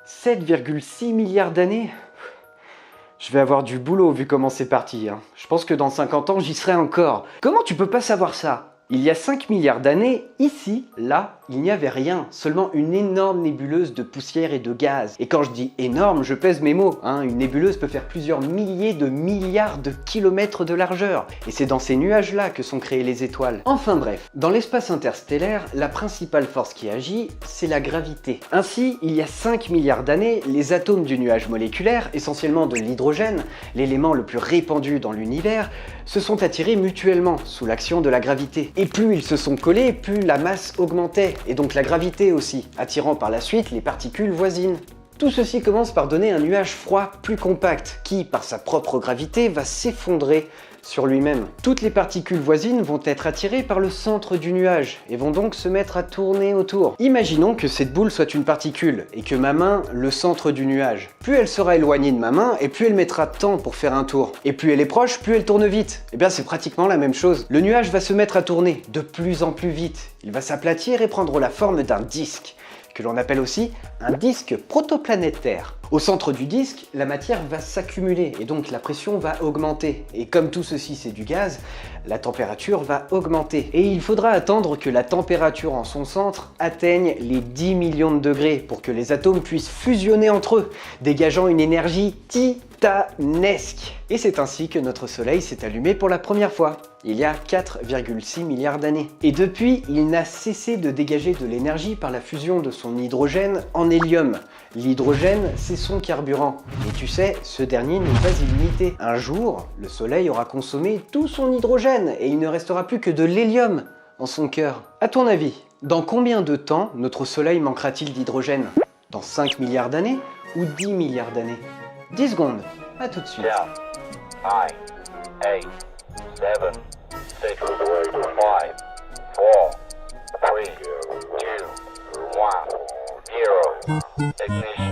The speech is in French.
7,6 milliards d'années? Je vais avoir du boulot vu comment c'est parti. Je pense que dans 50 ans, j'y serai encore. Comment tu peux pas savoir ça? Il y a 5 milliards d'années, ici, là, il n'y avait rien. Seulement une énorme nébuleuse de poussière et de gaz. Et quand je dis énorme, je pèse mes mots. Une nébuleuse peut faire plusieurs milliers de milliards de kilomètres de largeur. Et c'est dans ces nuages-là que sont créées les étoiles. Enfin bref, dans l'espace interstellaire, la principale force qui agit, c'est la gravité. Ainsi, il y a 5 milliards d'années, les atomes du nuage moléculaire, essentiellement de l'hydrogène, l'élément le plus répandu dans l'univers, se sont attirés mutuellement sous l'action de la gravité. Et plus ils se sont collés, plus la masse augmentait, et donc la gravité aussi, attirant par la suite les particules voisines. Tout ceci commence par donner un nuage froid plus compact, qui, par sa propre gravité, va s'effondrer sur lui-même. Toutes les particules voisines vont être attirées par le centre du nuage, et vont donc se mettre à tourner autour. Imaginons que cette boule soit une particule, et que ma main, le centre du nuage. Plus elle sera éloignée de ma main, et plus elle mettra de temps pour faire un tour. Et plus elle est proche, plus elle tourne vite. Et bien c'est pratiquement la même chose. Le nuage va se mettre à tourner de plus en plus vite. Il va s'aplatir et prendre la forme d'un disque, que l'on appelle aussi un disque protoplanétaire. Au centre du disque, la matière va s'accumuler et donc la pression va augmenter. Et comme tout ceci c'est du gaz, la température va augmenter. Et il faudra attendre que la température en son centre atteigne les 10 millions de degrés pour que les atomes puissent fusionner entre eux, dégageant une énergie titanesque. Et c'est ainsi que notre Soleil s'est allumé pour la première fois, il y a 4,6 milliards d'années. Et depuis, il n'a cessé de dégager de l'énergie par la fusion de son hydrogène en hélium. L'hydrogène, c'est son carburant. Et tu sais, ce dernier n'est pas illimité. Un jour, le Soleil aura consommé tout son hydrogène et il ne restera plus que de l'hélium en son cœur. À ton avis, dans combien de temps notre Soleil manquera-t-il d'hydrogène? Dans 5 milliards d'années ou 10 milliards d'années? 10 secondes, à tout de suite. 9, 8, 7, 6, 5, 4, 3, 2, 1, 0. Ignition.